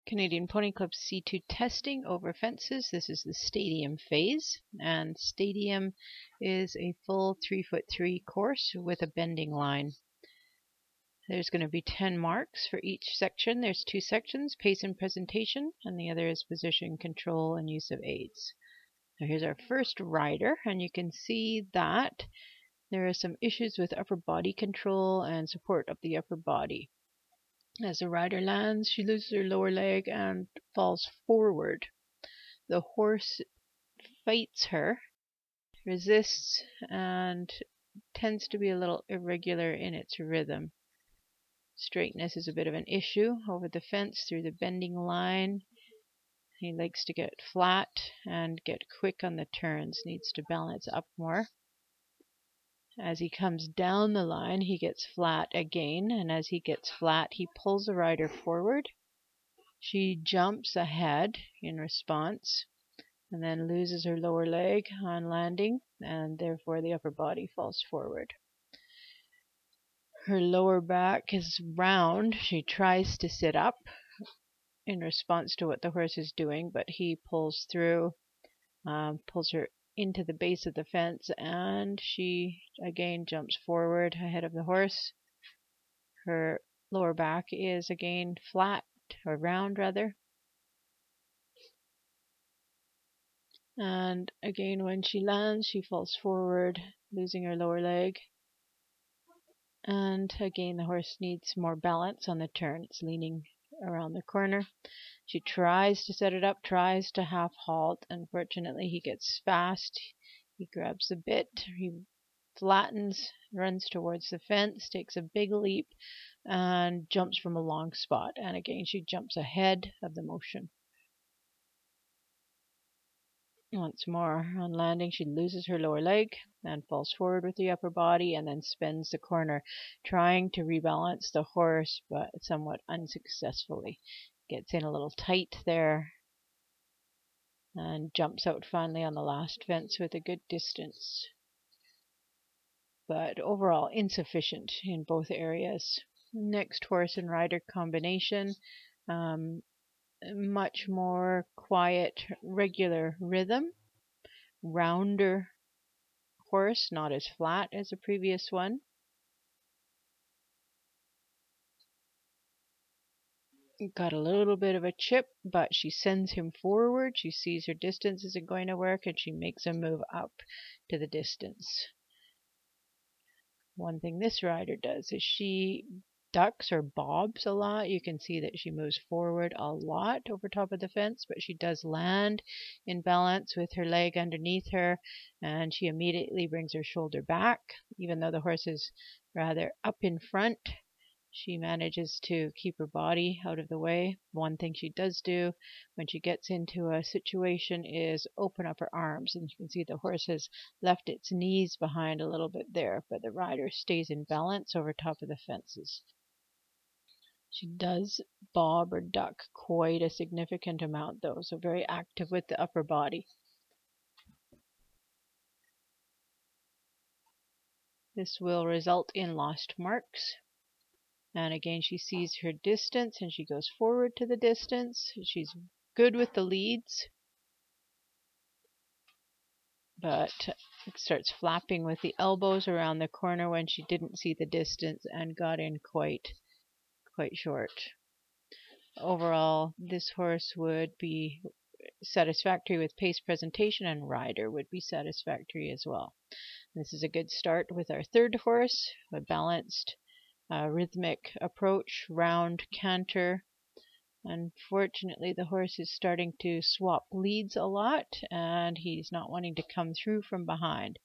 Canadian Pony Club C2 testing over fences. This is the stadium phase, and stadium is a full 3'3" course with a bending line. There's going to be 10 marks for each section. There's 2 sections, pace and presentation, and the other is position control and use of aids. So here's our first rider, and you can see that there are some issues with upper body control and support of the upper body. As the rider lands, she loses her lower leg and falls forward. The horse fights her, resists, and tends to be a little irregular in its rhythm. Straightness is a bit of an issue over the fence through the bending line. He likes to get flat and get quick on the turns, needs to balance up more. As he comes down the line, he gets flat again, and as he gets flat, he pulls the rider forward. She jumps ahead in response, and then loses her lower leg on landing, and therefore the upper body falls forward. Her lower back is round. She tries to sit up in response to what the horse is doing, but he pulls through, pulls her into the base of the fence, and she again jumps forward ahead of the horse. Her lower back is again flat, or round rather. And again, when she lands, she falls forward, losing her lower leg. And again, the horse needs more balance on the turn. It's leaning around the corner. She tries to set it up, tries to half halt. Unfortunately, he gets fast. He grabs the bit, he flattens, runs towards the fence, takes a big leap, and jumps from a long spot. And again, she jumps ahead of the motion. Once more, on landing, she loses her lower leg and falls forward with the upper body, and then spins the corner, trying to rebalance the horse, but somewhat unsuccessfully. Gets in a little tight there and jumps out finally on the last fence with a good distance. But overall insufficient in both areas. Next, horse and rider combination. Much more quiet, regular rhythm. Rounder horse, not as flat as the previous one. Got a little bit of a chip, but she sends him forward. She sees her distance isn't going to work, and she makes a move up to the distance. One thing this rider does is she ducks or bobs a lot. You can see that she moves forward a lot over top of the fence, but she does land in balance with her leg underneath her, and she immediately brings her shoulder back. Even though the horse is rather up in front, she manages to keep her body out of the way. One thing she does do when she gets into a situation is open up her arms, and you can see the horse has left its knees behind a little bit there, but the rider stays in balance over top of the fences. She does bob or duck quite a significant amount though, so very active with the upper body. This will result in lost marks. And again, she sees her distance and she goes forward to the distance. She's good with the leads, but starts flapping with the elbows around the corner when she didn't see the distance and got in quite short. Overall, this horse would be satisfactory with pace, presentation, and rider would be satisfactory as well. This is a good start with our third horse, a balanced rhythmic approach, round canter. Unfortunately, the horse is starting to swap leads a lot, and he's not wanting to come through from behind.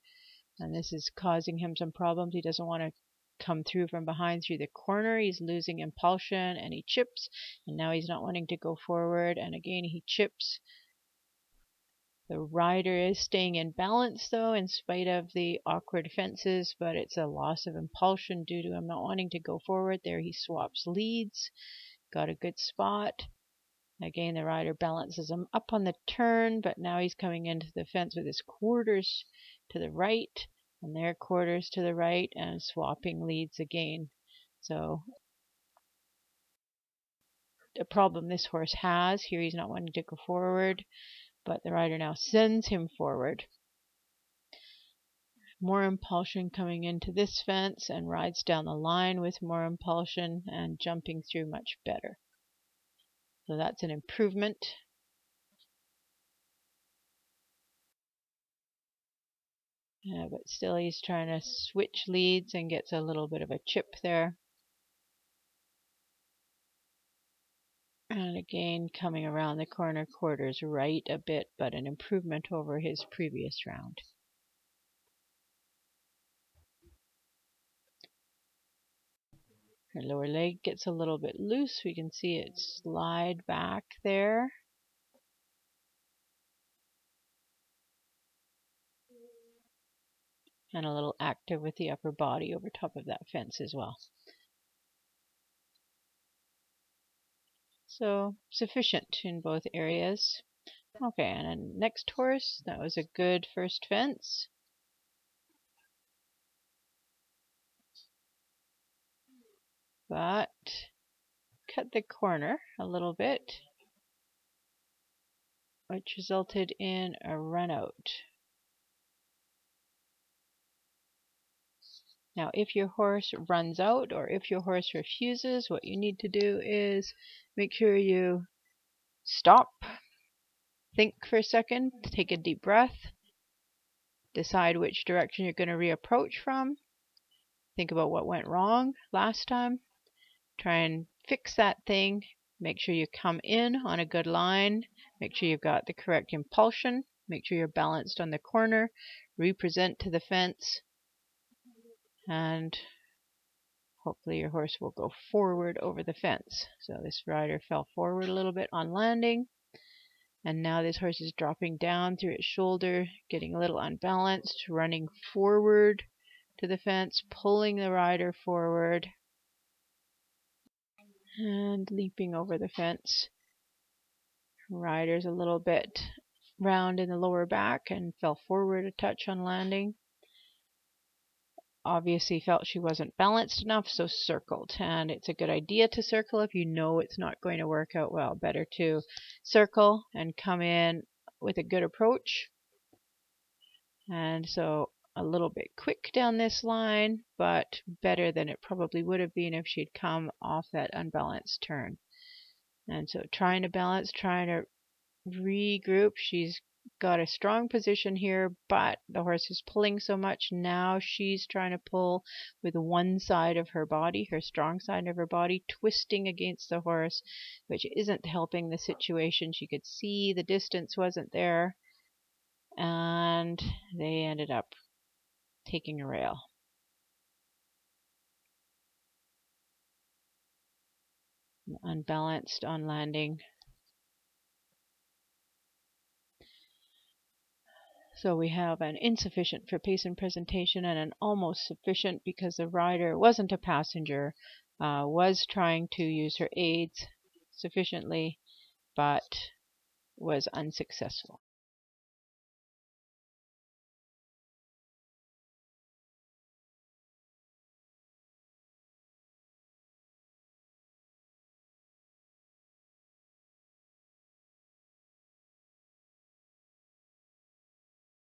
And this is causing him some problems. He doesn't want to come through from behind through the corner. He's losing impulsion, and he chips, and now he's not wanting to go forward, and again he chips. The rider is staying in balance though, in spite of the awkward fences, but it's a loss of impulsion due to him not wanting to go forward. There he swaps leads, got a good spot. Again, the rider balances him up on the turn, but now he's coming into the fence with his quarters to the right, and their quarters to the right, and swapping leads again. So a problem this horse has. Here he's not wanting to go forward, but the rider now sends him forward. More impulsion coming into this fence, and rides down the line with more impulsion and jumping through much better. So that's an improvement. But still he's trying to switch leads and gets a little bit of a chip there. And again, coming around the corner, quarters right a bit, but an improvement over his previous round. Her lower leg gets a little bit loose. We can see it slide back there. And a little active with the upper body over top of that fence as well. So sufficient in both areas. Okay, and then next horse, that was a good first fence. But cut the corner a little bit, which resulted in a run out. Now, if your horse runs out or if your horse refuses, what you need to do is make sure you stop, think for a second, take a deep breath, decide which direction you're going to reapproach from, think about what went wrong last time, try and fix that thing, make sure you come in on a good line, make sure you've got the correct impulsion, make sure you're balanced on the corner, represent to the fence, and hopefully your horse will go forward over the fence. So this rider fell forward a little bit on landing, and now this horse is dropping down through its shoulder, getting a little unbalanced, running forward to the fence, pulling the rider forward, and leaping over the fence. Rider's a little bit round in the lower back and fell forward a touch on landing. Obviously felt she wasn't balanced enough, so circled. And it's a good idea to circle if you know it's not going to work out well. Better to circle and come in with a good approach. And so a little bit quick down this line, but better than it probably would have been if she'd come off that unbalanced turn. And so trying to balance, trying to regroup. She's got a strong position here, but the horse is pulling so much. Now she's trying to pull with one side of her body, her strong side of her body, twisting against the horse, which isn't helping the situation. She could see the distance wasn't there, and they ended up taking a rail. Unbalanced on landing. So we have an insufficient for pace and presentation and an almost sufficient because the rider wasn't a passenger, was trying to use her aids sufficiently, but was unsuccessful.